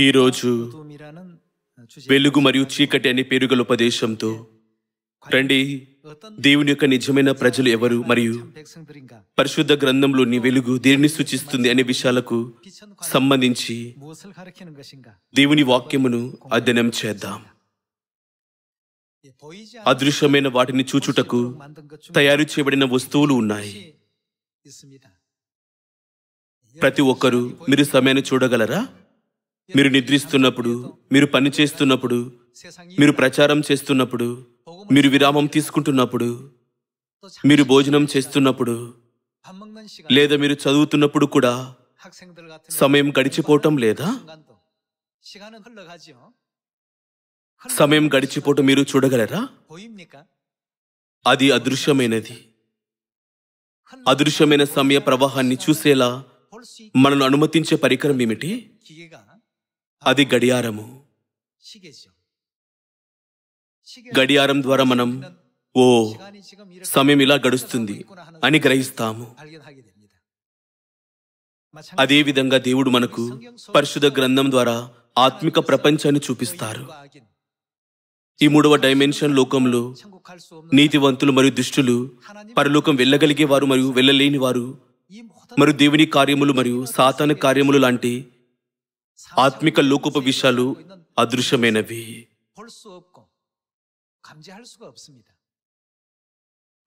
ఈరోజు వెలుగు మరియు చీకటి అనే పేరుగల ఉపదేశంతో రండి దేవుని యొక్క నిజమైన ప్రజలు ఎవరు మరియు పరిశుద్ధ గ్రంథంలోని వెలుగు దేనిని సూచిస్తుంది అనే విషయాలకు సంబంధించి దేవుని వాక్యమును అధ్యయనం చేద్దాం. అదృశ్యమైన వాటిని చూచుటకు తయారు చేయబడిన వస్తువులు ఉన్నాయి. ప్రతి ఒక్కరూ మీరు సమయాన్ని చూడగలరా? మీరు నిద్రిస్తున్నప్పుడు, మీరు పని చేస్తున్నప్పుడు, మీరు ప్రచారం చేస్తున్నప్పుడు, మీరు విరామం తీసుకుంటున్నప్పుడు, మీరు భోజనం చేస్తున్నప్పుడు, లేదా మీరు చదువుతున్నప్పుడు కూడా సమయం గడిచిపోవటం లేదా? సమయం గడిచిపోవటం మీరు చూడగలరా? అది అదృశ్యమైనది. అదృశ్యమైన సమయ ప్రవాహాన్ని చూసేలా మనను అనుమతించే పరికరం ఏమిటి? అది గడియారము. గడియారం ద్వారా మనం ఓ సమయం ఇలా గడుస్తుంది అని గ్రహిస్తాము. అదేవిధంగా దేవుడు మనకు పరిశుద్ధ గ్రంథం ద్వారా ఆత్మిక ప్రపంచాన్ని చూపిస్తారు. ఈ మూడవ డైమెన్షన్ లోకంలో నీతివంతులు మరియు దుష్టులు, పరలోకం వెళ్ళగలిగే వారు మరియు వెళ్ళలేని వారు, మరియు దేవుని కార్యములు మరియు సాతాను కార్యములు లాంటి ఆత్మిక లోకపు విషయాలు అదృశ్యమైనవి.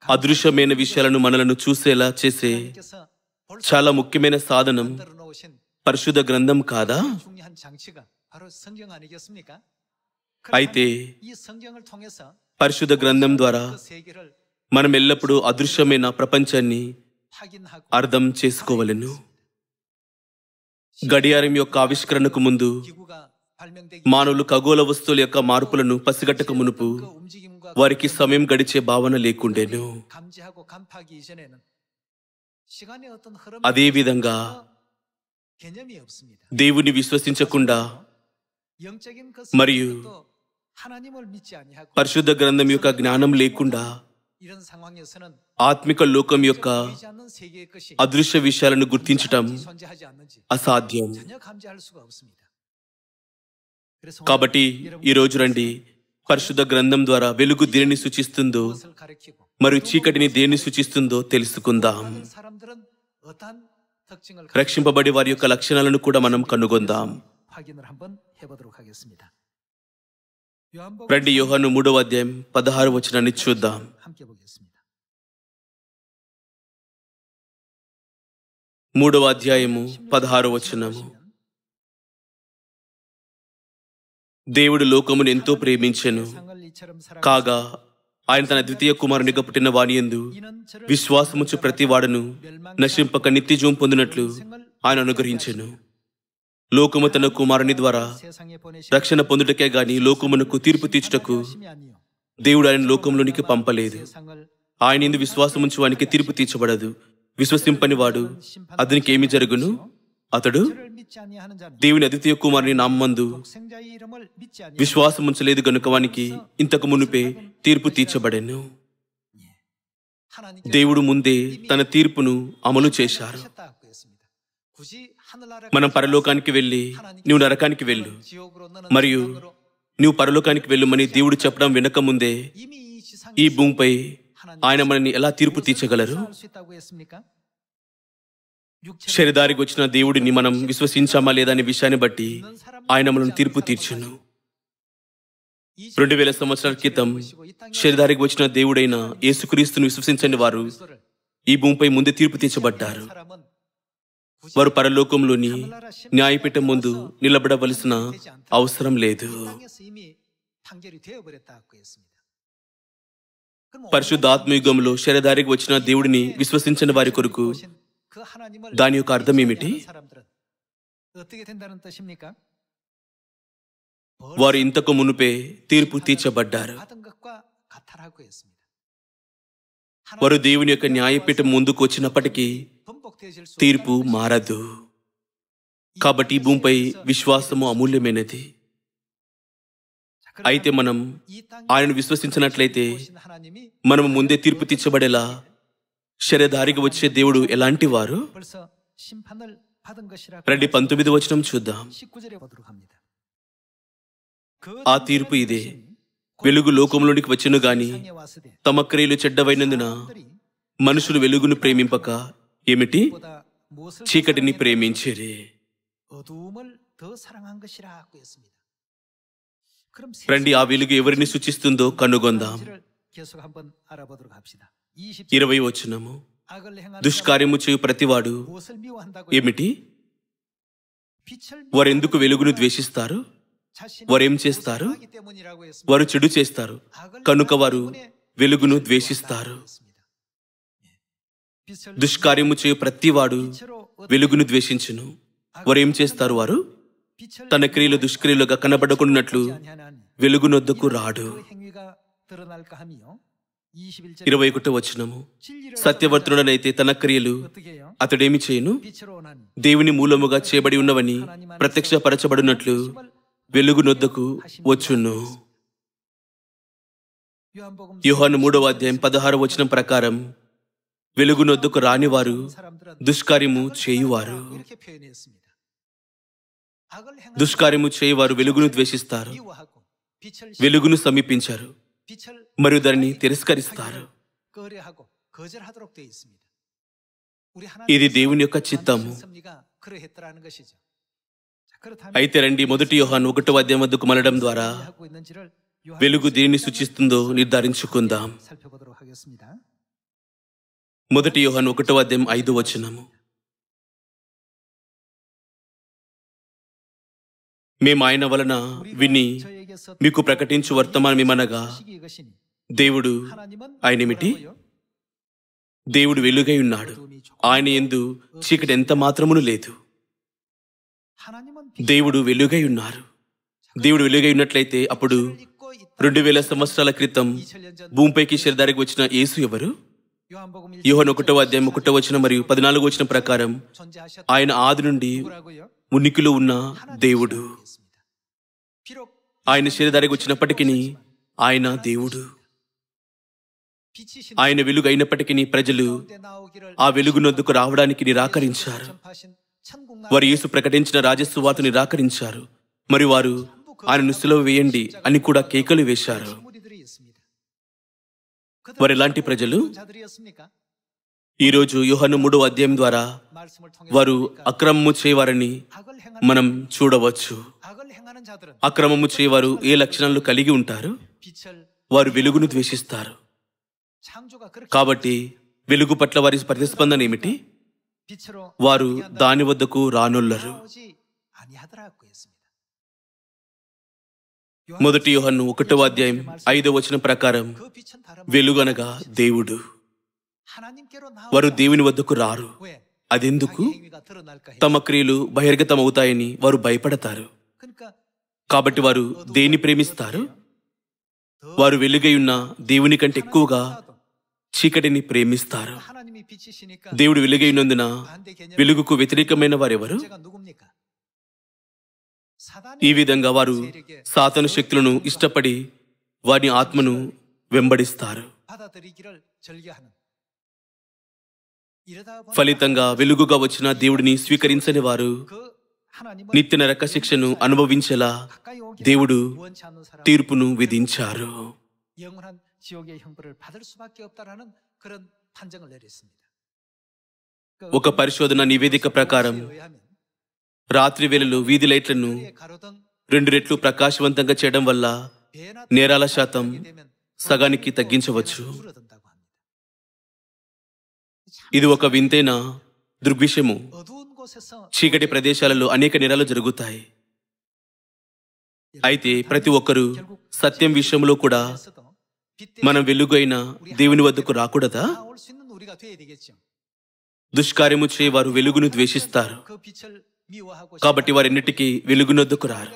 అదృశ్యమైన విషయాలను మనలను చూసేలా చేసే చాలా ముఖ్యమైన సాధనం పరిశుద్ధ గ్రంథం కాదా? అయితే పరిశుద్ధ గ్రంథం ద్వారా మనం ఎల్లప్పుడూ అదృశ్యమైన ప్రపంచాన్ని అర్థం చేసుకోవలెను. గడియారం యొక్క ఆవిష్కరణకు ముందు మానవులు ఖగోళ వస్తువుల యొక్క మార్పులను పసిగట్టక మునుపు వారికి సమయం గడిచే భావన లేకుండేను. అదేవిధంగా దేవుని విశ్వసించకుండా మరియు పరిశుద్ధ గ్రంథం యొక్క జ్ఞానం లేకుండా ఆత్మిక లోకం యొక్క అదృశ్య విషయాలను గుర్తించటం అసాధ్యం. కాబట్టి ఈరోజు రండి పరిశుద్ధ గ్రంథం ద్వారా వెలుగు దేనిని సూచిస్తుందో మరియు చీకటిని దేనిని సూచిస్తుందో తెలుసుకుందాం. రక్షింపబడి వారి యొక్క లక్షణాలను కూడా మనం కనుగొందాం. రండి యోహాను 3వ అధ్యాయం 16వ వచనాన్ని చూద్దాం. 3వ అధ్యాయము 16వ వచనము. దేవుడు లోకమును ఎంతో ప్రేమించెను, కాగా ఆయన తన ద్వితీయ కుమారునిగా పుట్టిన వానియందు విశ్వాసముచు ప్రతి వాడును నశింపక నిత్యజీవం పొందినట్లు ఆయన అనుగ్రహించెను. లోకము తన కుమారుని ద్వారా రక్షణ పొందుటకే గాని లోకమునకు తీర్పు తీర్చుటకు దేవుడు ఆయన లోకంలోనికి పంపలేదు. ఆయన యందు విశ్వాసముంచు వానికి తీర్పు తీర్చబడదు. విశ్వసింపని వాడు అతనికి ఏమి జరుగును? అతడు దేవుని అద్వితీయ కుమారుని నామందు విశ్వాసముంచలేదు గనుక వానికి ఇంతకు మునుపే తీర్పు తీర్చబడెను. దేవుడు ముందే తన తీర్పును అమలు చేశారు. మనం పరలోకానికి వెళ్ళి నువ్వు నరకానికి వెళ్ళు మరియు నువ్వు పరలోకానికి వెళ్ళుమని దేవుడు చెప్పడం వినక ముందే ఈ భూమిపై ఆయన మనల్ని ఎలా తీర్పు తీర్చగలరు? శరీరానికి వచ్చిన దేవుడిని మనం విశ్వసించామా లేదా అనే విషయాన్ని బట్టి ఆయన మనల్ని తీర్పు తీర్చును. 2000 సంవత్సరాల క్రితం శరీరానికి వచ్చిన దేవుడైన యేసుక్రీస్తును విశ్వసించని వారు ఈ భూమిపై ముందే తీర్పు తీర్చబడ్డారు. వారు పరలోకంలోని న్యాయపీఠం ముందు నిలబడవలసిన అవసరం లేదు. పరిశుద్ధాత్మయుగంలో శరీరానికి వచ్చిన దేవుడిని విశ్వసించని వారి కొరకు దాని యొక్క అర్థం ఏమిటి? వారు ఇంతకు మునుపే తీర్పు తీర్చబడ్డారు. వారు దేవుని యొక్క న్యాయపీఠం ముందుకు వచ్చినప్పటికీ తీర్పు మారదు. కాబట్టి ఈ భూమిపై విశ్వాసము అమూల్యమైనది. అయితే మనం ఆయనను విశ్వసించినట్లయితే మనము ముందే తీర్పు తీర్చబడేలా శరీరధారిగా వచ్చే దేవుడు ఎలాంటి వారు? రండి 19వ వచనం చూద్దాం. ఆ తీర్పు ఇదే: వెలుగు లోకంలోనికి వచ్చెను గాని తమ క్రియలు చెడ్డవైనందున మనుషులు వెలుగును ప్రేమింపక ఏమిటి? చీకటిని ప్రేమించిరి. రండి, ఆ వెలుగు ఎవరిని సూచిస్తుందో కనుగొందాం. 20వ వచనము: దుష్కార్యము చేయు ప్రతివాడు ఏమిటి? వారెందుకు వెలుగును ద్వేషిస్తారు? వారేం చేస్తారు? వారు చెడు చేస్తారు కనుక వారు వెలుగును ద్వేషిస్తారు. దుష్కార్యము చేయు ప్రతివాడు వెలుగును ద్వేషించును. వారేం చేస్తారు? వారు తన క్రియలు దుష్క్రియలుగా కనబడకున్నట్లు వెలుగునొద్దకు రాడు. 21వ వచనము: సత్యవర్తుడనైతే తన క్రియలు అతడేమి చేయును? దేవుని మూలముగా చేయబడి ఉన్నవని ప్రత్యక్షపరచబడినట్లు వెలుగునొద్దకు వచ్చును. యోహాను 3వ అధ్యాయం 16వ వచనం ప్రకారం వెలుగునొద్దకు రానివారు దుష్కార్యము చేయువారు. దుష్కార్యము చేయువారు వెలుగును ద్వేషిస్తారు, వెలుగును సమీపించారు మరియు దానిని తిరస్కరిస్తారు. ఇది దేవుని యొక్క చిత్తము. అయితే రండి, 1 యోహాను 1వ అధ్యాయం వద్దకు మళ్ళడం ద్వారా వెలుగు దేనిని సూచిస్తుందో నిర్ధారించుకుందాం. 1 యోహాను 1వ అధ్యాయం 5వ వచనము: మేము ఆయన వలన విని మీకు ప్రకటించు వర్తమానమేమనగా, దేవుడు ఆయనేమిటి? దేవుడు వెలుగై ఉన్నాడు, ఆయన యందు చీకటి ఎంత మాత్రమును లేదు. దేవుడు వెలుగై ఉన్నారు. దేవుడు వెలుగై ఉన్నట్లయితే అప్పుడు 2000 సంవత్సరాల క్రితం భూమిపైకి శరీరానికి వచ్చిన యేసు ఎవరు? యోహాను 1వ అధ్యాయం 1వ వచనం మరియు 14వ వచనం ప్రకారం ఆయన ఆది నుండి ఉనికిలో ఉన్న దేవుడు. ఆయన శరీరానికి వచ్చినప్పటికీ ఆయన దేవుడు. ఆయన వెలుగు అయినప్పటికీ ప్రజలు ఆ వెలుగునొద్దకు రావడానికి నిరాకరించారు. వారు యేసు ప్రకటించిన రాజసువార్త నిరాకరించారు మరియు వారు ఆయనను సిలువ వేయండి అని కూడా కేకలు వేశారు. వారు ఎలాంటి ప్రజలు? ఈరోజు యోహాను 3వ అధ్యాయం ద్వారా వారు అక్రమము చేయవారని మనం చూడవచ్చు. అక్రమము చేయవారు ఏ లక్షణాలు కలిగి ఉంటారు? వారు వెలుగును ద్వేషిస్తారు. కాబట్టి వెలుగు పట్ల వారి ప్రతిస్పందన ఏమిటి? వారు దాని వద్దకు రానొల్లరు. 1 యోహాను 1వ అధ్యాయం 5వ వచనం ప్రకారం వెలుగు అనగా దేవుడు. వారు దేవుని వద్దకు రారు. అదెందుకు? తమ క్రియలు బహిర్గతమవుతాయని వారు భయపడతారు. కాబట్టి వారు దేన్ని ప్రేమిస్తారు? వారు వెలుగై ఉన్న దేవుని కంటే ఎక్కువగా చీకటిని ప్రేమిస్తారు. దేవుడు వెలుగై ఉన్నందున వెలుగుకు వ్యతిరేకమైన వారెవరు? ఈ విధంగా వారు సాతాను శక్తులను ఇష్టపడి వారి ఆత్మను వెంబడిస్తారు. ఫలితంగా వెలుగుగా వచ్చిన దేవుడిని స్వీకరించని వారు నిత్య నరక శిక్షను అనుభవించేలా దేవుడు తీర్పును విధించారు. ఒక పరిశోధన నివేదిక ప్రకారం రాత్రి వేళలో వీధి లైట్లను 2 రెట్లు ప్రకాశవంతంగా చేయడం వల్ల నేరాల శాతం సగానికి తగ్గించవచ్చు. ఇది ఒక వింతైన దృగ్విషయము. చీకటి ప్రదేశాలలో అనేక నేరాలు జరుగుతాయి. అయితే ప్రతి ఒక్కరూ సత్యం విషయంలో కూడా మనం వెలుగైన దేవుని వద్దకు రాకూడదా? దుష్కార్యము చేయవారు వెలుగును ద్వేషిస్తారు. కాబట్టి వారెన్నిటికీ వెలుగునొద్దకు రారు.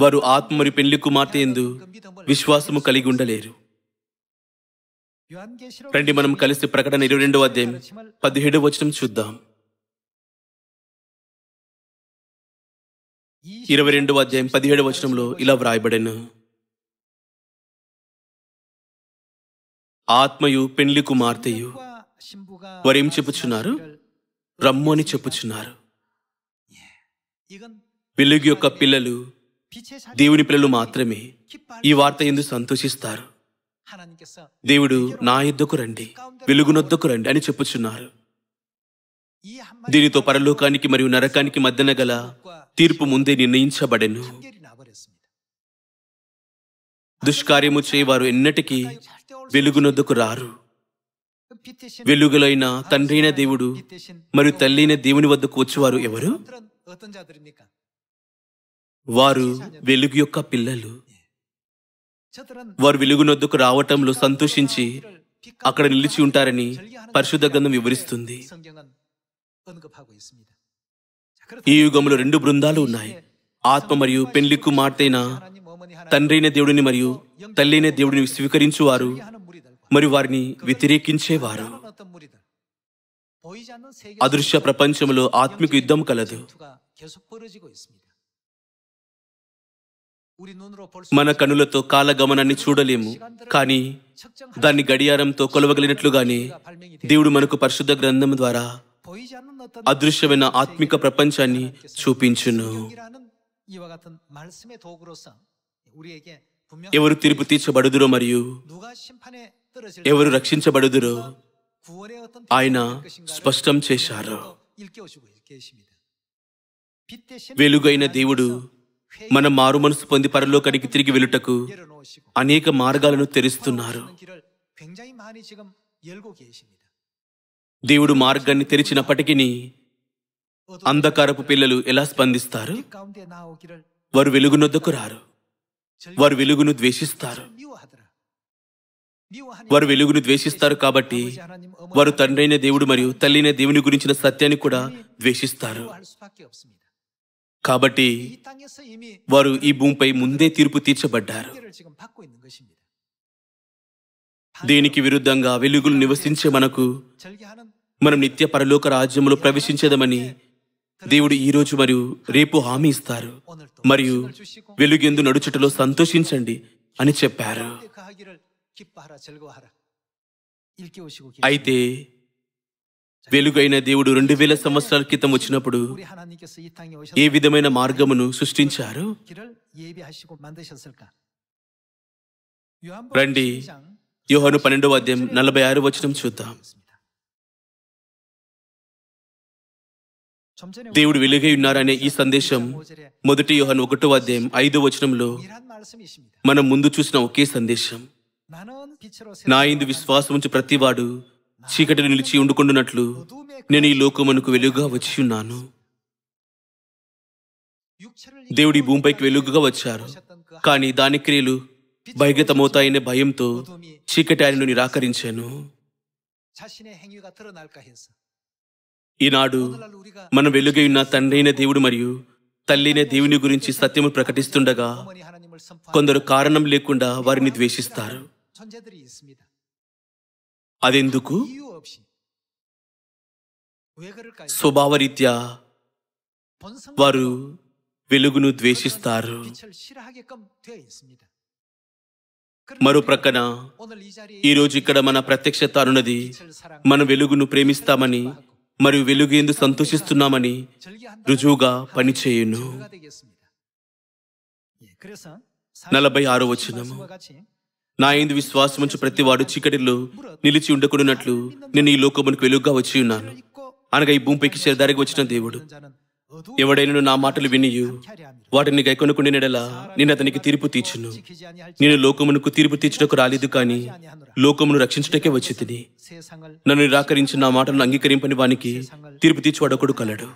వారు ఆత్మ మరియు పెళ్లి కుమార్తె యందు విశ్వాసము కలిగి ఉండలేరు. రండి, మనం కలిసి ప్రకటన 22వ అధ్యాయం 17వ వచనం చూద్దాం. 22వ అధ్యాయం 17వ వచనంలో ఇలా వ్రాయబడెను: ఆత్మయు పెళ్లి కుమార్తెయు వారేం చెప్పుచున్నారు? రమ్ము అని చెప్పుచున్నారు. వెలుగు యొక్క పిల్లలు దేవుని పిల్లలు మాత్రమే ఈ వార్త యందు సంతోషిస్తారు. దేవుడు నా యొద్దకు రండి, వెలుగునొద్దకు రండి అని చెప్పుచున్నారు. దీనితో పరలోకానికి మరియు నరకానికి మధ్యన గల తీర్పు ముందే నిర్ణయించబడెను. దుష్కార్యము చేయవారు ఎన్నటికీ వెలుగునొద్దకు రారు. వెలుగులైన తండ్రైన దేవుడు మరియు తల్లైన దేవుని వద్దకు వచ్చేవారు ఎవరు? వారు వెలుగు యొక్క పిల్లలు. వారు వెలుగునొద్దకు రావటంలో సంతోషించి అక్కడ నిలిచి ఉంటారని పరిశుద్ధ గ్రంథం వివరిస్తుంది. ఈ యుగంలో 2 బృందాలు ఉన్నాయి. ఆత్మ మరియు పెండ్లి కుమార్తెన తండ్రైన దేవుడిని మరియు తల్లైన దేవుడిని స్వీకరించువారు మరియు వారిని వ్యతిరేకించేవారు. అదృశ్య ప్రపంచంలో ఆత్మిక యుద్ధం కలదు. మన కనులతో కాలగమనాన్ని చూడలేము, కానీ దాన్ని గడియారంతో కొలవగలిగినట్లుగానే దేవుడు మనకు పరిశుద్ధ గ్రంథం ద్వారా అదృశ్యమైన ఆత్మిక ప్రపంచాన్ని చూపించును. ఎవరు తీర్పు తీర్చబడుదురో మరియు ఎవరు రక్షించబడుదురో ఆయన స్పష్టం చేశారు. వెలుగైన దేవుడు మన మారు మనసు పొంది పరలోకానికి తిరిగి వెళ్ళుటకు అనేక మార్గాలను తెరుస్తున్నారు. దేవుడు మార్గాన్ని తెరిచినప్పటికీ అంధకారపు పిల్లలు ఎలా స్పందిస్తారు? వారు వెలుగునొద్దకు రారు. వారు వెలుగును ద్వేషిస్తారు. వారు వెలుగును ద్వేషిస్తారు కాబట్టి వారు తండ్రైన దేవుడు మరియు తల్లైన దేవుని గురించిన సత్యాన్ని కూడా ద్వేషిస్తారు. కాబట్టి వారు ఈ భూమిపై ముందే తీర్పు తీర్చబడ్డారు. దీనికి విరుద్ధంగా వెలుగులు నివసించే మనం నిత్య పరలోక రాజ్యంలో ప్రవేశించేదమని దేవుడు ఈ రోజు మరియు రేపు హామీ ఇస్తారు. మరియు వెలుగెందు నడుచుటలో సంతోషించండి అని చెప్పారు. అయితే వెలుగైన దేవుడు 2000 సంవత్సరాల క్రితం వచ్చినప్పుడు ఏ విధమైన మార్గమును సృష్టించారు? రండి, యోహాను 12వ అధ్యాయం 46వ వచనం చూద్దాం. దేవుడు వెలుగై ఉన్నారనే ఈ సందేశం 1 యోహాను 1వ అధ్యాయం 5వ వచనంలో మనం ముందు చూసిన ఒకే సందేశం. నా యందు విశ్వాసం ఉంచి ప్రతివాడు చీకటిని నిలిచి ఉండుకుంటున్నట్లు నేను ఈ లోకమునకు వెలుగుగా వచ్చి ఉన్నాను. దేవుడి భూమిపైకి వెలుగుగా వచ్చారు, కానీ దాని క్రియలు బహిర్గతమవుతాయనే భయంతో చీకటి ఆయనను నిరాకరించాను. ఈనాడు మనం వెలుగై ఉన్న తండ్రైన దేవుడు మరియు తల్లైన దేవుని గురించి సత్యము ప్రకటిస్తుండగా కొందరు కారణం లేకుండా వారిని ద్వేషిస్తారు. అదెందుకు? స్వభావరీత్యా వారు వెలుగును ద్వేషిస్తారు. మరో ప్రక్కన ఈరోజు ఇక్కడ మన ప్రత్యక్షత అనున్నది మనం వెలుగును ప్రేమిస్తామని మరియు వెలుగు ఎందు సంతోషిస్తున్నామని రుజువుగా పనిచేయును. 46వ వచనము, నా యందు విశ్వాసముంచు ప్రతివాడు చీకటిలో నిలిచి ఉండకూడనట్లు నేను ఈ లోకమునకు వెలుగుగా వచ్చి ఉన్నాను. అనగా ఈ భూమిపైకి శరీరధారికి వచ్చిన దేవుడు ఎవడైనా నా మాటలు వినియు వాటిని గైకొనకుండినెడల నేను అతనికి తీర్పు తీర్చును. నేను లోకమునకు తీర్పు తీర్చుటకు రాలేదు, కానీ లోకమును రక్షించుటకే వచ్చి తిని. నన్ను నిరాకరించి నా మాటలను అంగీకరింపని వానికి తీర్పు తీర్చువాడొకడు కలడు.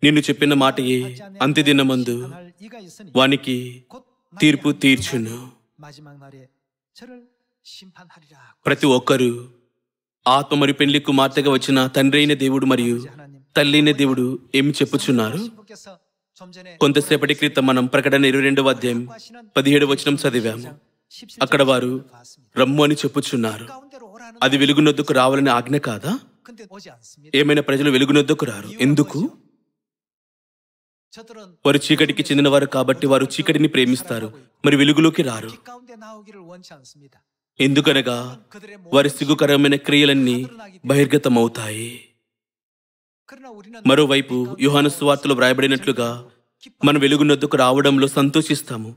నిన్ను చెప్పిన మాటయే అంత్యదినమందు వానికి తీర్పు తీర్చును. ప్రతి ఒక్కరూ ఆత్మ మరియు పెండ్లి కుమార్తెగా వచ్చిన తండ్రైన దేవుడు మరియు తల్లైన దేవుడు ఏమి చెప్పుచున్నారు? కొంతసేపటి క్రితం మనం ప్రకటన 22వ అధ్యాయం 17వ వచనం చదివాము. అక్కడ వారు రమ్ము అని చెప్పుచున్నారు. అది వెలుగునొద్దకు రావాలని ఆజ్ఞ కాదా? ఏమైనా ప్రజలు వెలుగునొద్దకు రారు. ఎందుకు? వారు చీకటికి చెందినవారు కాబట్టి వారు చీకటిని ప్రేమిస్తారు, మరి వెలుగులోకి రారు. ఎందుకనగా వారి సిగ్గుకరమైన క్రియలన్నీ బహిర్గతమవుతాయి. మరోవైపు యోహాను సువార్తలో వ్రాయబడినట్లుగా మన వెలుగునొద్దకు రావడంలో సంతోషిస్తాము.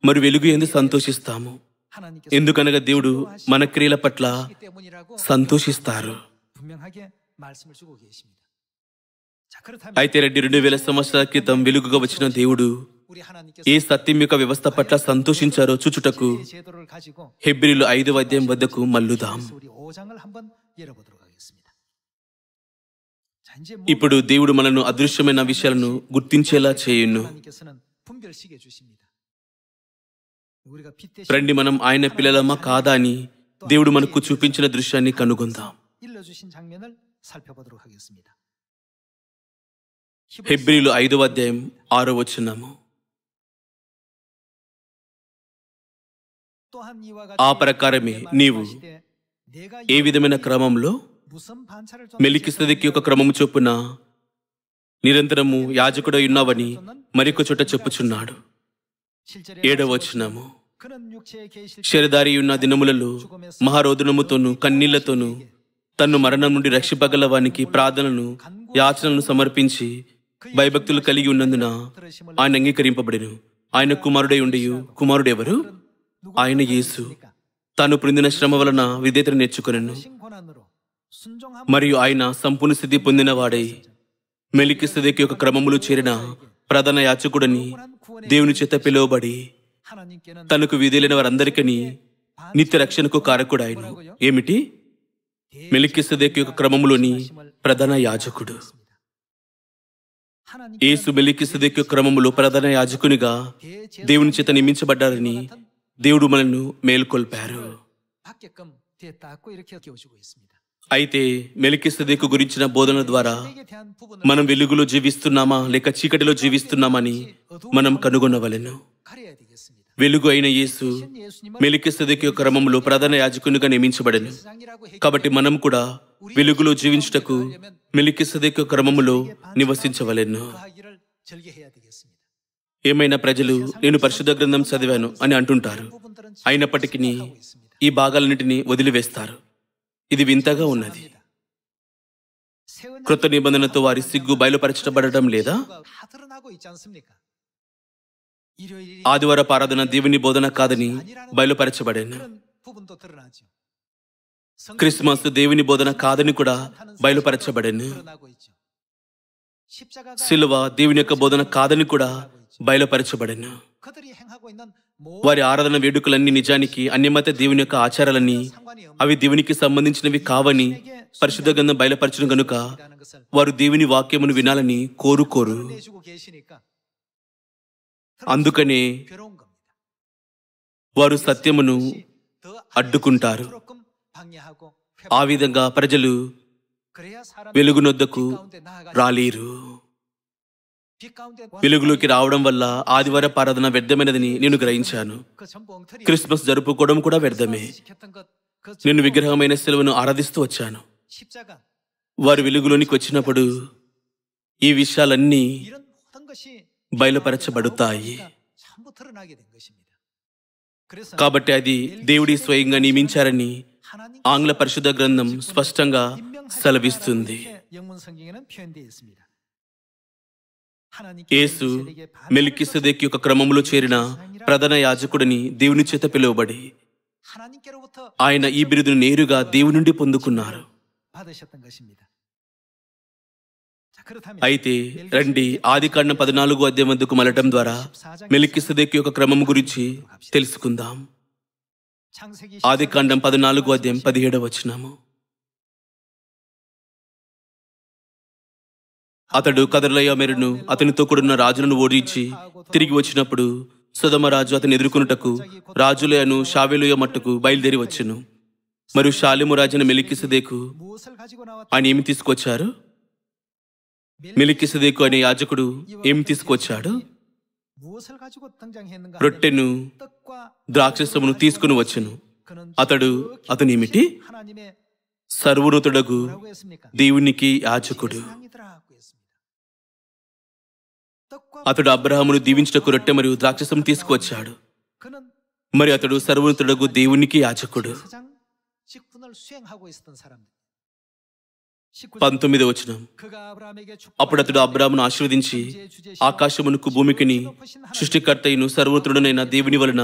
మరి వెలుగు ఎందుకు సంతోషిస్తాము? ఎందుకనగా దేవుడు మన క్రియల పట్ల సంతోషిస్తారు. అయితే 2000 సంవత్సరాల క్రితం వెలుగుగా వచ్చిన దేవుడు ఏ సత్యం యొక్క వ్యవస్థ పట్ల సంతోషించారో చూచుటకు హెబ్రీలు 5వ అధ్యాయం వద్దకు మల్లుదాం. ఇప్పుడు దేవుడు మనను అదృశ్యమైన విషయాలను గుర్తించేలా చేయును. రండి, మనం ఆయన పిల్లలమా కాదా అని దేవుడు మనకు చూపించిన దృశ్యాన్ని కనుగొందాం. హెబ్రీలు 5వ అధ్యాయం 6వ వచనము. ఆ ప్రకారమే నీవు ఏ విధమైన క్రమంలో మెలికిసెదెకు యొక్క క్రమము చొప్పున నిరంతరము యాజకుడై ఉన్నావని మరొక చోట చెప్పుచున్నాడు. 7వ వచనము. శరీరధారి ఉన్న దినములలో మహారోదనముతోను కన్నీళ్లతోను తన్ను మరణం నుండి రక్షింపగల వానికి ప్రార్థనను యాచనలను సమర్పించి భయభక్తులు కలిగి ఉన్నందున ఆయన అంగీకరింపబడెను. ఆయన కుమారుడై ఉండియు, కుమారుడెవరు? ఆయన యేసు. తాను పొందిన శ్రమ వలన విధేయతను నేర్చుకొనెను. మరియు ఆయన సంపూర్ణ స్థితి పొందిన వాడై మెలికిసెదెకు యొక్క క్రమములు చేరిన ప్రధాన యాజకుడని దేవుని చేత పిలువబడి తనకు విధేయులైన వారందరికీ నిత్య రక్షణకు కారకుడాయను. ఏమిటి? మెలికిసెదెకు యొక్క క్రమములోని ప్రధాన యాజకుడు. యేసు మెలికిసెదెకు యొక్క క్రమములో ప్రధాన యాజకునిగా దేవుని చేత నియమించబడ్డారని దేవుడు మనల్ని మేల్కొల్పారు. అయితే మెలికిసెదెకు గురించిన బోధన ద్వారా మనం వెలుగులో జీవిస్తున్నామా లేక చీకటిలో జీవిస్తున్నామని మనం కనుగొనవలెను. వెలుగు అయిన యేసు మెలికిసెదెకు యొక్క క్రమంలో ప్రధాన యాజకునిగా నియమించబడెను. కాబట్టి మనం కూడా వెలుగులో జీవించుటకు మెలికిసెదెకు యొక్క క్రమములో నివసించవలెను. ఏమైనా ప్రజలు నేను పరిశుద్ధ గ్రంథం చదివాను అని అంటుంటారు. అయినప్పటికీ ఈ భాగాలన్నింటినీ వదిలివేస్తారు. ఇది వింతగా ఉన్నది. క్రొత్త నిబంధనతో వారి సిగ్గు బయలుపరచబడటం లేదా? ఆదివారపు ఆరాధన దేవుని బోధన కాదని బయలుపరచబడాను. క్రిస్మస్ దేవుని బోధన కాదని కూడా బయలుపరచబడాను. సిలువ దేవుని యొక్క బోధన కాదని కూడా బయలుపరచబడాను. వారి ఆరాధన వేడుకలన్నీ నిజానికి అన్యమత దేవుని యొక్క ఆచారాలన్నీ అవి దేవునికి సంబంధించినవి కావని పరిశుద్ధ గ్రంథం బయలుపరచడం గనుక వారు దేవుని వాక్యమును వినాలని కోరుకోరు. అందుకనే వారు సత్యమును అడ్డుకుంటారు. ఆ విధంగా ప్రజలు వెలుగునొద్దకు రాలేరు. వెలుగులోకి రావడం వల్ల ఆదివారపు ఆరాధన వ్యర్థమైనదని నేను గ్రహించాను. క్రిస్మస్ జరుపుకోవడం కూడా వ్యర్థమే. నేను విగ్రహమైన శిలువను ఆరాధిస్తూ వచ్చాను. వారు వెలుగులోనికి వచ్చినప్పుడు ఈ విషయాలన్నీ బయలుపరచబడతాయి. కాబట్టి అది దేవుడి స్వయంగా నియమించారని ఆంగ్ల పరిశుద్ధ గ్రంథం స్పష్టంగా సెలవిస్తుంది. యేసు మెలికిసెదెకు యొక్క క్రమములో చేరిన ప్రధాన యాజకుడిని దేవుని చేత పిలువబడి ఆయన ఈ బిరుదును నేరుగా దేవుని నుండి పొందుకున్నారు. అయితే రండి, ఆదికాండం 14వ అధ్యాయం వద్దకు మళ్ళటం ద్వారా మెలికిసెదెకు యొక్క క్రమం గురించి తెలుసుకుందాం. ఆదికాండం 14వ అధ్యాయం 17వ వచనము. అతడు కదర్లయోమెరును అతనితో కూడిన రాజులను ఓడించి తిరిగి వచ్చినప్పుడు సొదొమ రాజు అతని ఎదుర్కొనుటకు రాజులయను షావెలుయ మట్టుకు బయలుదేరి వచ్చెను. మరియు షాలెము రాజున మెలికిసెదెకు ఆయన ఏమి తీసుకొచ్చారు? మెలికిసెదెకు అనే యాజకుడు ఏమి తీసుకొచ్చాడు? రొట్టెను ద్రాక్షరసమును తీసుకుని వచ్చెను. అతనేమిటి? సర్వోన్నతుడగు దేవునికి యాజకుడు. అతడు అబ్రహామును దీవించుటకు రొట్టె మరియు ద్రాక్షరసం తీసుకువచ్చాడు. మరి అతడు సర్వోన్నతుడగు దేవునికి యాజకుడు. 19వ వచనం. అప్పుడు అతడు అబ్రామును ఆశీర్వదించి, ఆకాశమునకు భూమికిని సృష్టికర్తయును సర్వోత్తరుడనైన దేవుని వలన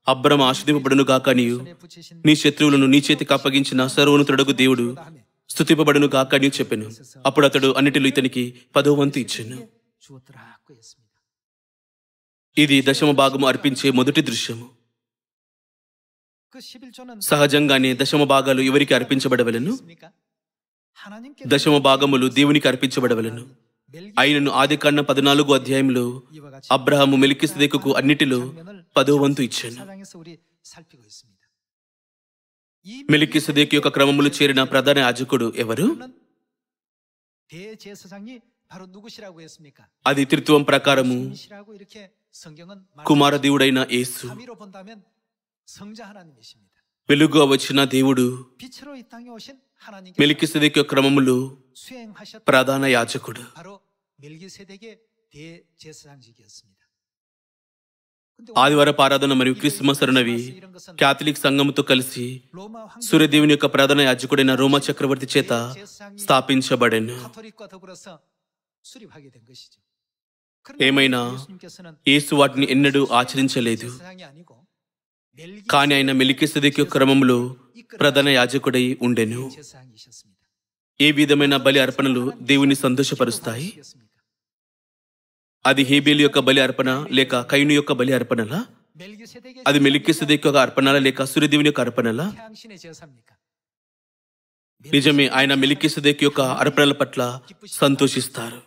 అబ్రాము ఆశీర్వదింపబడును గాక అనియు, నీ శత్రువులను నీ చేతికి అప్పగించిన సర్వోన్నతుడగు దేవుడు స్తుతింపబడును గాక అని చెప్పెను. అప్పుడు అతడు అన్నిటిలో ఇతనికి 10వ వంతు ఇచ్చెను. ఇది దశమ భాగము అర్పించే మొదటి దృశ్యము. సహజంగానే దశమ భాగాలు ఎవరికి అర్పించబడవలెను? దశమ భాగములు దేవునికి అర్పించబడవలెను. ఆయనను ఆదికాండం 14వ అధ్యాయంలో అబ్రహాము మెల్కీసెదెకుకు అన్నిటిలో 10వ వంతు ఇచ్చాను. మెల్కీసెదెకు యొక్క క్రమములు చేరిన ప్రధాన యాజకుడు ఎవరు? అది త్రిత్వం ప్రకారము కుమార దేవుడైన యేసు. వెలుగుగా వచ్చిన దేవుడు మెల్కీసెదెకు క్రమములు ప్రధాన యాజకుడు. ఆదివారపు ఆరాధన మరియు క్రిస్మస్ అన్నవి క్యాథలిక్ సంఘముతో కలిసి సూర్యదేవుని యొక్క ప్రధాన యాజకుడైన రోమా చక్రవర్తి చేత స్థాపించబడెను. ఏమైనా యేసు వాటిని ఎన్నడూ ఆచరించలేదు. కానీ ఆయన మెల్కీసెదెకు క్రమంలో ప్రధాన యాజకుడై ఉండెను. ఏ విధమైన బలి అర్పణలు దేవుని సంతోషపరుస్తాయి? అది హేబేలు యొక్క బలి అర్పణ లేక కయీను యొక్క బలి అర్పణలా? అది మెల్కీసెదెకు యొక్క అర్పణలా లేక సూర్యదేవుని యొక్క అర్పణలా? నిజమే, ఆయన మెల్కీసెదెకు యొక్క అర్పణల పట్ల సంతోషిస్తారు.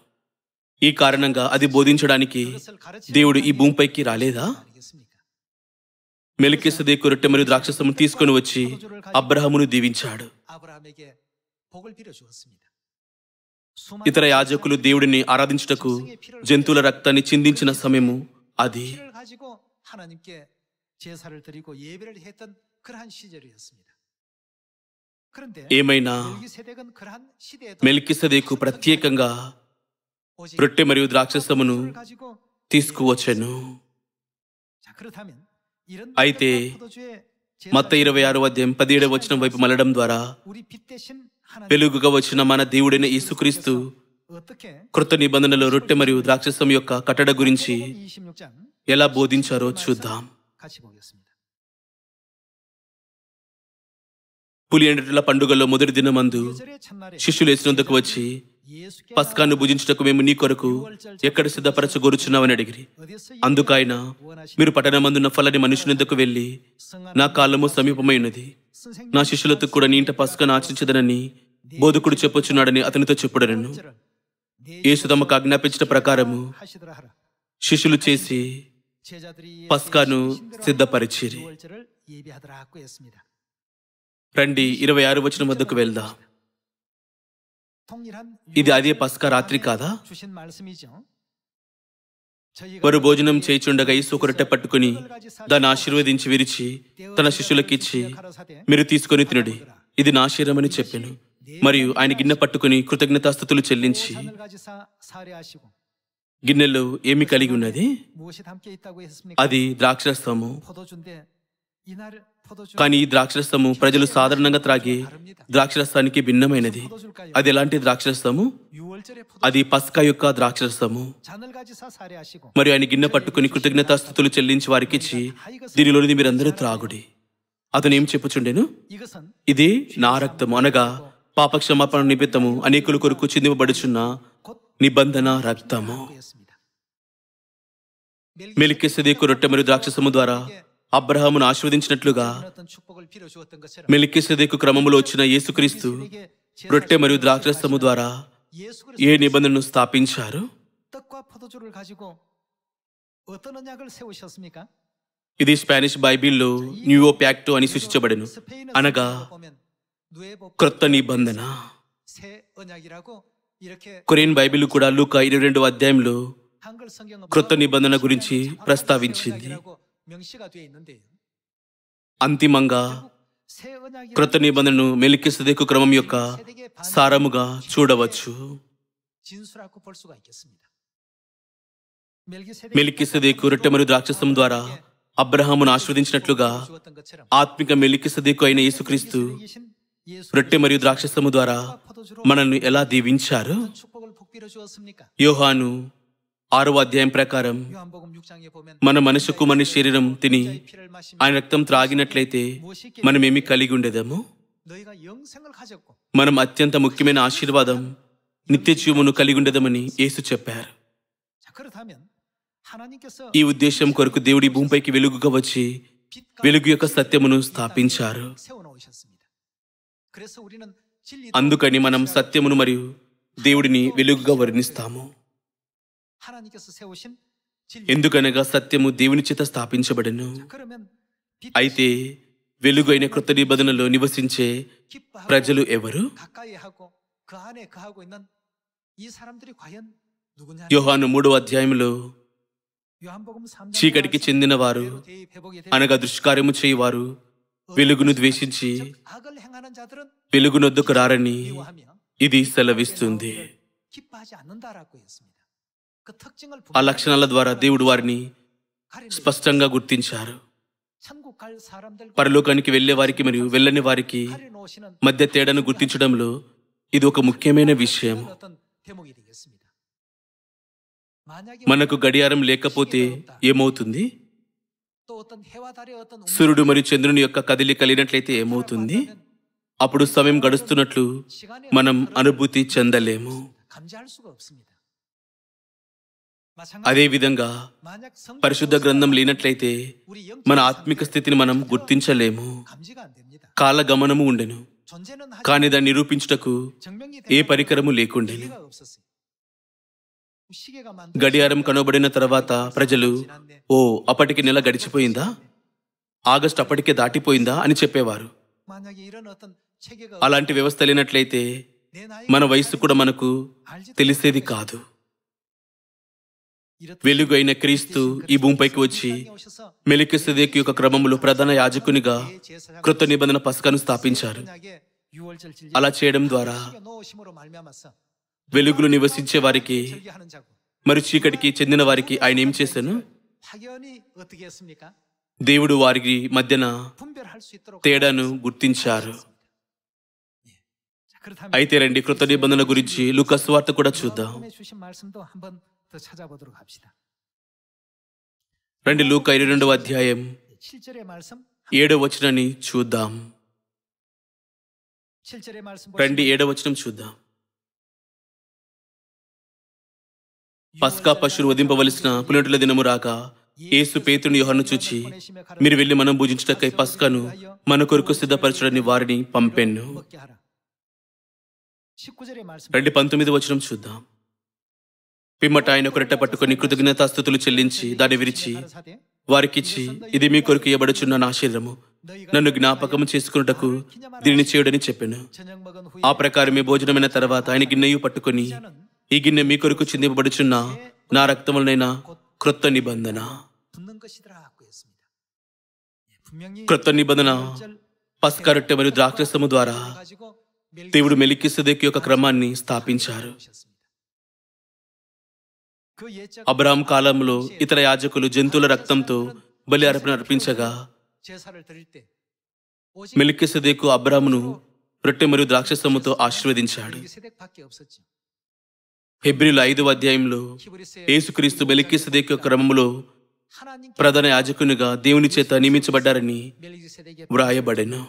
ఈ కారణంగా అది బోధించడానికి దేవుడు ఈ భూమిపైకి రాలేదా? మెల్కీసెదెకు రొట్టె మరియు ద్రాక్షరసము తీసుకొని వచ్చి అబ్రహామును దీవించాడు. ఇతర యాజకులు దేవుడిని ఆరాధించుటకు జంతువుల రక్తాన్ని చిందించిన సమయము అది. ఏమైనా మెల్కీసెదెకు ప్రత్యేకంగా రొట్టె మరియు ద్రాక్షరసమును తీసుకువచ్చెను. అయితే మత్తయి 26వ అధ్యాయం 17వ వచనం వైపు మళ్ళడం ద్వారా వెలుగుగా వచ్చిన మన దేవుడైన యేసుక్రీస్తు కృత నిబంధనలో రొట్టె మరియు ద్రాక్షరసం యొక్క కట్టడ గురించి ఎలా బోధించారో చూద్దాం. పులియెండుటల పండుగలో మొదటి దినమందు శిష్యులు యేసునొద్దకు వచ్చి, పస్కాను భుజించుటకు మేము నీ కొరకు ఎక్కడ సిద్ధపరచగోరుచున్నావని అడిగిరి. అందుకైన, మీరు పట్టణమందున్న ఫలని మనుషునిద్దకు వెళ్ళి, నా కాలము సమీపమై ఉన్నది, నా శిష్యులతో కూడా నీ ఇంట పస్కాను ఆచరించదనని బోధకుడు చెప్పుచున్నాడని అతనితో చెప్పుడనెను. యేసు తమకు ఆజ్ఞాపించిన ప్రకారము శిష్యులు చేసి పస్కాను సిద్ధపరిచిరి. రండి 26వ వచనం వద్దకు వెళ్దాం. ఇది అదే పస్కా రాత్రి కాదా? వారు భోజనం చేయుచుండగా యేసు ఒక రొట్టె పట్టుకుని దాన్ని ఆశీర్వదించి విరిచి తన శిష్యులకిచ్చి, మీరు తీసుకొని తినుడి, ఇది నా శరీరం అని చెప్పెను. మరియు ఆయన గిన్నె పట్టుకుని కృతజ్ఞతాస్తుతులు చెల్లించి, గిన్నెలో ఏమి కలిగి ఉన్నది? అది ద్రాక్షరసము. కానీ ఈ ద్రాక్షరసము ప్రజలు సాధారణంగా త్రాగే ద్రాక్షరసానికి భిన్నమైనది. అది ఎలాంటి ద్రాక్షరసము? అది పస్కా యొక్క ద్రాక్షరసము. మరియు ఆయన గిన్నె పట్టుకుని కృతజ్ఞతాస్తుతులు చెల్లించి వారికిచ్చి, దీనిలోనిది మీరందరూ త్రాగుడి. అతను ఏం చెప్పుచుండెను? ఇది నా రక్తము, అనగా పాపక్షమాపణ నిమిత్తము అనేకుల కొరకు చిందింపబడుచున్న నిబంధన రక్తము. మెల్కీసెదెకు రొట్టె మరియు ద్రాక్షరసము ద్వారా అబ్రహామును ఆశీర్వదించినట్లుగా మెల్కీసెదెకు క్రమములో వచ్చిన యేసుక్రీస్తు రొట్టె మరియు ద్రాక్షరసము ద్వారా ఏ నిబంధనను స్థాపించారు? ఇది స్పానిష్ బైబిల్లో న్యూవో ప్యాక్టో అని సూచించబడెను, అనగా క్రొత్త నిబంధన. కొరియన్ బైబిల్ కూడా లూకా 22వ అధ్యాయంలో క్రొత్త నిబంధన గురించి ప్రస్తావించింది. అంతిమంగా క్రొత్త నిబంధనను మెల్కీసెదెకు క్రమం యొక్క సారముగా చూడవచ్చు. మెల్కీసెదెకు రొట్టె మరియు ద్రాక్షరసం ద్వారా అబ్రహామును ఆశీర్వదించినట్లుగా ఆత్మిక మెల్కీసెదెకు అయిన యేసుక్రీస్తు రొట్టె మరియు ద్రాక్షరసము ద్వారా మనల్ని ఎలా దీవించారు? యోహాను 6వ అధ్యాయం ప్రకారం మన మనసుకు మన శరీరం తిని ఆయన రక్తం త్రాగినట్లయితే మనమేమి కలిగి ఉండేదము? మనం అత్యంత ముఖ్యమైన ఆశీర్వాదం నిత్య జీవమును కలిగి ఉండేదమని యేసు చెప్పారు. ఈ ఉద్దేశం కొరకు దేవుడి భూమిపైకి వెలుగుగా వచ్చి వెలుగు యొక్క సత్యమును స్థాపించారు. అందుకని మనం సత్యమును మరియు దేవుడిని వెలుగుగా వర్ణిస్తాము. ఎందుకనగా సత్యము దేవుని చేత స్థాపించబడెను. అయితే వెలుగు అయిన క్రొత్త నిబంధనలో నివసించే ప్రజలు ఎవరు? యోహాను 3వ అధ్యాయంలో చీకటికి చెందిన వారు అనగా దుష్కార్యము చేయువారు వెలుగును ద్వేషించి వెలుగునొద్దకు రారని ఇది సెలవిస్తుంది. ఆ లక్షణాల ద్వారా దేవుడు వారిని స్పష్టంగా గుర్తించారు. పరలోకానికి వెళ్లే వారికి మరియు వెళ్ళని వారికి మధ్య తేడాను గుర్తించడంలో ఇది ఒక ముఖ్యమైన విషయం. మనకు గడియారం లేకపోతే ఏమవుతుంది? సూర్యుడు మరియు చంద్రుని యొక్క కదలిక లేనట్లయితే ఏమవుతుంది? అప్పుడు సమయం గడుస్తున్నట్లు మనం అనుభూతి చెందలేము. అదేవిధంగా పరిశుద్ధ గ్రంథం లేనట్లయితే మన ఆత్మిక స్థితిని మనం గుర్తించలేము. కాలగమనము ఉండెను, కానీ దాన్ని నిరూపించుటకు ఏ పరికరము లేకుండెను. గడియారం కనుగొబడిన తర్వాత ప్రజలు, ఓ అప్పటికి నెల గడిచిపోయిందా, ఆగస్టు అప్పటికే దాటిపోయిందా అని చెప్పేవారు. అలాంటి వ్యవస్థ లేనట్లయితే మన వయస్సు కూడా మనకు తెలిసేది కాదు. వెలుగు అయిన క్రీస్తు ఈ భూమిపైకి వచ్చి మెలికిసెదెకు యొక్క క్రమంలో ప్రధాన యాజకునిగా క్రొత్త నిబంధన పస్కాను స్థాపించారు. అలా చేయడం ద్వారా వెలుగులు నివసించే వారికి మరి చీకటికి చెందిన వారికి ఆయన ఏం చేశాను? దేవుడు వారికి మధ్యన తేడాను గుర్తించారు. అయితే రండి, క్రొత్త నిబంధన గురించి లూకా సువార్త కూడా చూద్దాం. రండి, లూకా 22వ అధ్యాయం 7వ వచనాన్ని చూద్దాం. రండి, 7వ వచనం చూద్దాం. పస్కా పశువును వధింపవలసిన పునరుల దినము రాగా యేసు పేతురుని యోహాను చూచి, మీరు వెళ్లి మనం భుజించుటకై పస్కాను మన కొరకు సిద్ధపరచడని వారిని పంపెను. రండి, 19వ వచనం చూద్దాం. పిమ్మట ఆయన ఒక రొట్టె పట్టుకొని కృతజ్ఞతాస్తుతులు చెల్లించి దాన్ని విరిచి వారికిచ్చి, ఇది మీ కొరకు ఇవ్వబడుచున్న నా శరీరము, నన్ను జ్ఞాపకము చేసుకున్నటకు దీనిని చేయుడని చెప్పాను. ఆ ప్రకారమే భోజనమైన తర్వాత ఆయన గిన్నెయు పట్టుకొని, ఈ గిన్నె మీ కొరకు చిందింపబడుచున్న నా రక్తములనైన క్రొత్త నిబంధన. క్రొత్త నిబంధన పస్కా రొట్టె మరియు ద్రాక్షరసము ద్వారా దేవుడు మెలికిసెదెకు యొక్క క్రమాన్ని స్థాపించారు. అబ్రహాం కాలంలో ఇతర యాజకులు జంతువుల రక్తంతో బలి అర్పణ అర్పించగా మెలికిసెదెకు అబ్రహామును రొట్టె మరియు ద్రాక్షరసముతో ఆశీర్వదించాడు. హెబ్రీయుల 5వ అధ్యాయంలో యేసుక్రీస్తు మెలికిసెదెకు క్రమములో ప్రధాన యాజకునిగా దేవుని చేత నియమించబడ్డారని వ్రాయబడెను.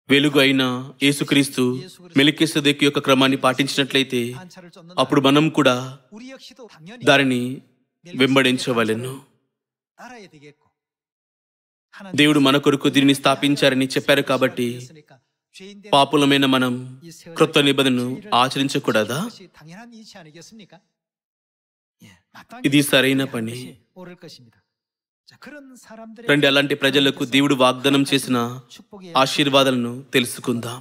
వెలుగు అయిన యేసుక్రీస్తు మెలికిసెదెకు యొక్క క్రమాన్ని పాటించినట్లయితే అప్పుడు మనం కూడా దానిని వెంబడించవలెను. దేవుడు మన కొరకు దీనిని స్థాపించారని చెప్పారు. కాబట్టి పాపులమైన మనం క్రొత్త నిబంధనను ఆచరించకూడదా? ఇది సరైన పని. రండి, అలాంటి ప్రజలకు దేవుడు వాగ్దానం చేసిన ఆశీర్వాదాలను తెలుసుకుందాం.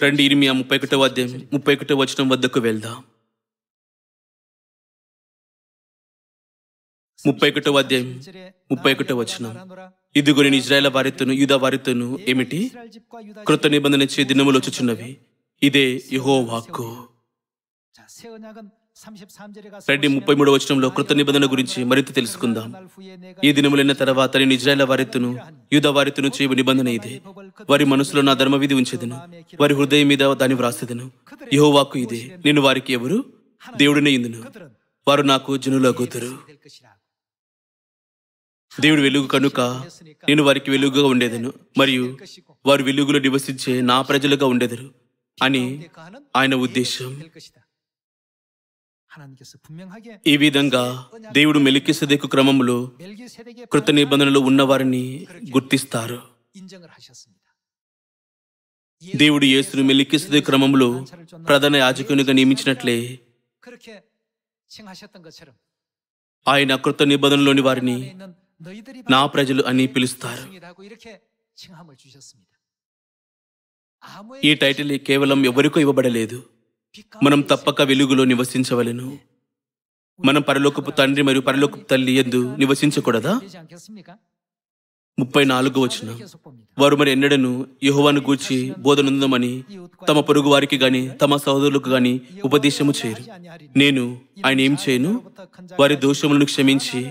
రండి, ఇర్మియా 31వ అధ్యాయం 31వ వచనం వద్దకు వెళ్దాం. 31వ అధ్యాయం 31వ వచనం. ఇదిగో నేను ఇజ్రాయేల్ వారితోను యూదా వారితోను ఏమిటి? క్రొత్త నిబంధన చే దినములు వచ్చుచున్నవి, ఇదే యెహోవా వాక్కు. రండి 33వ వచనంలో కృత నిబంధన గురించి మరింత తెలుసుకుందాం. ఈ దినములైన తర్వాత నేను ఇజ్రాయేల్ వారితోను యూదా వారితోను చేయు నిబంధన ఇదే. వారి మనసులో నా ధర్మవిధి ఉంచెదను, వారి హృదయం మీద దాన్ని వ్రాసెదను. యెహోవాకు ఇదే. నేను వారికి ఎవరు? దేవుడినే ఇందును. వారు నాకు జనులగుదురు. దేవుడు వెలుగు కనుక నేను వారికి వెలుగుగా ఉండేదను, మరియు వారు వెలుగులో నివసించే నా ప్రజలుగా ఉండేదరు అని ఆయన ఉద్దేశం. ఈ విధంగా దేవుడు మెల్కీసెదెకు క్రమంలో కృత నిబంధనలో ఉన్న వారిని గుర్తిస్తారు. దేవుడు యేసును మెల్కీసెదెకు క్రమంలో ప్రధాన యాజకునిగా నియమించినట్లే ఆయన కృత నిబంధనలోని వారిని నా ప్రజలు అని పిలుస్తారు. ఈ టైటిల్ కేవలం ఎవరికో ఇవ్వబడలేదు. మనం తప్పక వెలుగులో నివసించవలెను. మనం పరలోకపు తండ్రి మరియు పరలోకపు తల్లి యందు నివసించకూడదా? 34వ వచనం, వారు మరి ఎన్నడను యెహోవాను గూర్చి బోధనుందమని తమ పొరుగు వారికి గాని తమ సహోదరులకు గాని ఉపదేశము చేయరు. నేను ఆయన ఏం చేయను? వారి దోషములను క్షమించి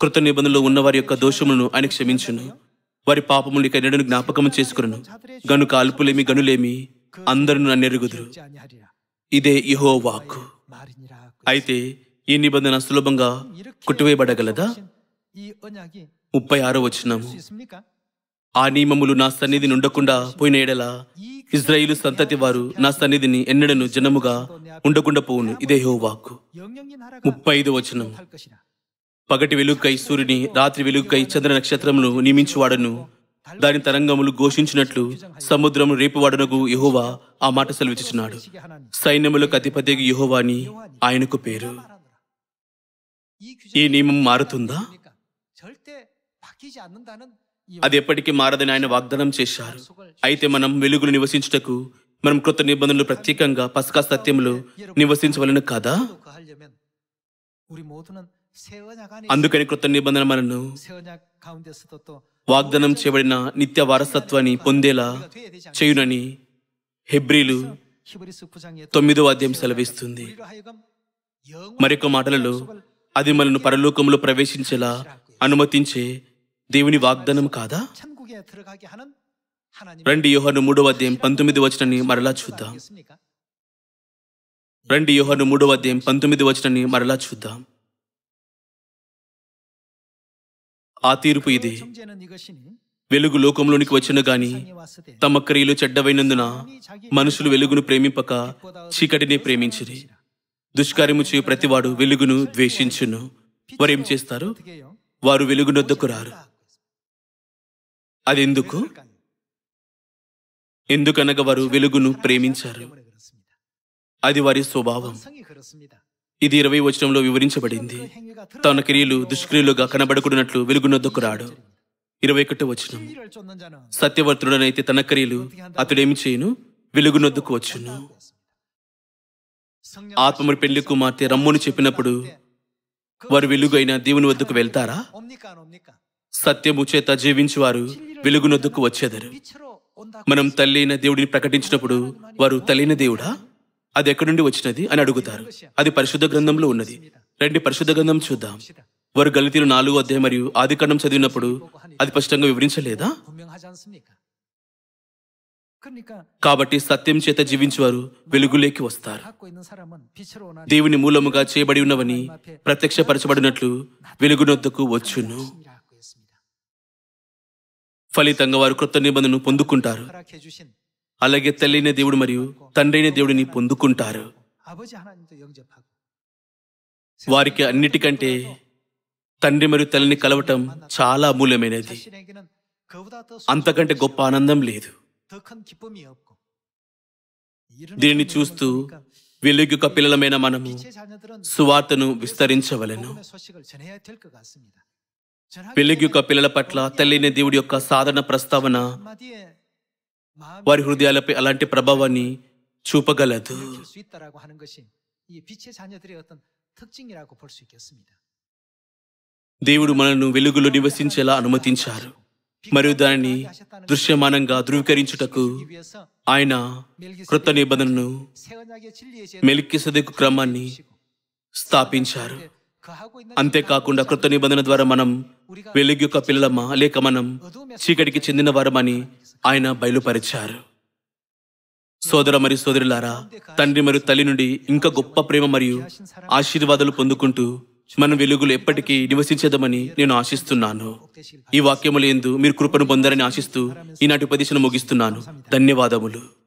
కృత నిబంధనలో ఉన్న వారి యొక్క దోషములను ఆయన క్షమించును. వారి పాపములు ఇక ఎన్నడను జ్ఞాపకము చేసుకును. గనుక అల్పులేమి గనులేమి అందరూ నన్ను ఎరుగుదురు. ఇదే యెహోవా వాక్కు. అయితే ఈ నిబంధన సులభంగా కొట్టివేయబడగలదా? 36వ వచనము, ఆ నియమములు నా సన్నిధిని ఉండకుండా పోయిన ఎడల ఇజ్రాయేలు సంతతి వారు నా సన్నిధిని ఎన్నడను జనముగా ఉండకుండా పోవును. ఇదే యెహోవా వాక్కు. 35వ వచనం, పగటి వెలుగుకై సూర్యుని, రాత్రి వెలుగుకై చంద్ర నక్షత్రమును నియమించువాడను, దాని తరంగములు ఘోషించినట్లు సముద్రము రేపువాడనకు యెహోవా ఆ మాట సెలవిచ్చుచున్నాడు. సైన్యములకు అధిపతికి యెహోవా అని ఆయనకు పేరు. ఈ నియమం మారుతుందా? అది ఎప్పటికీ మారదని ఆయన వాగ్దానం చేశారు. అయితే మనం వెలుగులు నివసించుటకు మనం కృత నిబంధనలు ప్రత్యేకంగా పస్కా సత్యములు నివసించవలను కదా? అందుకని కృత నిబంధన మనను వాగ్దానం చేయబడిన నిత్య వారసత్వాన్ని పొందేలా చేయునని హెబ్రీలు 9వ అధ్యాయం సెలవిస్తుంది. మరొక మాటలలో అది మనను పరలోకంలో ప్రవేశించేలా అనుమతించే దేవుని వాగ్దానం కాదా? రండి యోహాను 3వ అధ్యాయం 19వ వచనాన్ని మరలా చూద్దాం. రండి యోహాను 3వ అధ్యాయం 19వ వచనాన్ని మరలా చూద్దాం. ఆ తీర్పు ఇదే. వెలుగు లోకంలోనికి వచ్చిన గాని తమ క్రియలు చెడ్డవైనందున మనుషులు వెలుగును ప్రేమింపక చీకటిని ప్రేమించిరి. దుష్కార్యము చేయు ప్రతివాడు వెలుగును ద్వేషించును. వారేం చేస్తారు? వారు వెలుగునొద్దకు రారు. అదెందుకు? ఎందుకనగా వారు వెలుగును ప్రేమించారు. అది వారి స్వభావం. ఇది 20వ వచనంలో వివరించబడింది. తన క్రియలు దుష్క్రియలుగా కనబడకున్నట్లు వెలుగునొద్దకు రాడు. 21వ వచనం, సత్యవర్తుడనైతే తన క్రియలు అతడేమి చేయను? వెలుగునొద్దకు వచ్చును. ఆత్మని పెళ్లి కుమార్తె రమ్మును చెప్పినప్పుడు వారు వెలుగు అయిన దేవుని వద్దకు వెళ్తారా? సత్యము చేత జీవించువారు వెలుగునొద్దకు వచ్చేదరు. మనం తల్లి అయిన దేవుడిని ప్రకటించినప్పుడు వారు తల్లిన దేవుడా, అది ఎక్కడి నుండి వచ్చినది అని అడుగుతారు. అది పరిశుద్ధ గ్రంథంలో ఉన్నది. రండి పరిశుద్ధ గ్రంథం చూద్దాం. వారు గలతీలు 4వ అధ్యాయం మరియు ఆదికాండం చదివినప్పుడు అది స్పష్టంగా వివరించలేదా? కాబట్టి సత్యం చేత జీవించువారు వెలుగులోకి వస్తారు. దేవుని మూలముగా చేయబడి ఉన్నవని ప్రత్యక్షపరచబడినట్లు వెలుగునొద్దకు వచ్చును. ఫలితంగా వారు క్రొత్త నిబంధనను పొందుకుంటారు. అలాగే తల్లిన దేవుడు మరియు తండ్రైన దేవుడిని పొందుకుంటారు. వారికి అన్నిటికంటే తండ్రి మరియు తల్లిని కలవటం చాలా అమూల్యమైనది. అంతకంటే గొప్ప ఆనందం లేదు. దీనిని చూస్తూ వెలుగు యొక్క పిల్లలమైన మనము సువార్తను విస్తరించవలెను. వెలుగు యొక్క పిల్లల పట్ల తల్లిన దేవుడి యొక్క సాధారణ ప్రస్తావన వారి హృదయాలపై అలాంటి ప్రభావాన్ని చూపగలదు. దేవుడు మనల్ని వెలుగులో నివసించేలా అనుమతించారు మరియు దానిని దృశ్యమానంగా ధృవీకరించుటకు ఆయన క్రొత్త నిబంధనను మెల్కీసెదెకు క్రమాన్ని స్థాపించారు. అంతేకాకుండా కృత నిబంధన ద్వారా మనం వెలుగు యొక్క పిల్లలమా లేక మనం చీకటికి చెందిన వారమని ఆయన బయలుపరిచారు. సోదర మరియు సోదరులారా, తండ్రి మరియు తల్లి నుండి ఇంకా గొప్ప ప్రేమ మరియు ఆశీర్వాదాలు పొందుకుంటూ మనం వెలుగులో ఎప్పటికీ నివసించేద్దామని నేను ఆశిస్తున్నాను. ఈ వాక్యములందు మీరు కృపను పొందారని ఆశిస్తూ ఈనాటి ఉపదేశం ముగిస్తున్నాను. ధన్యవాదములు.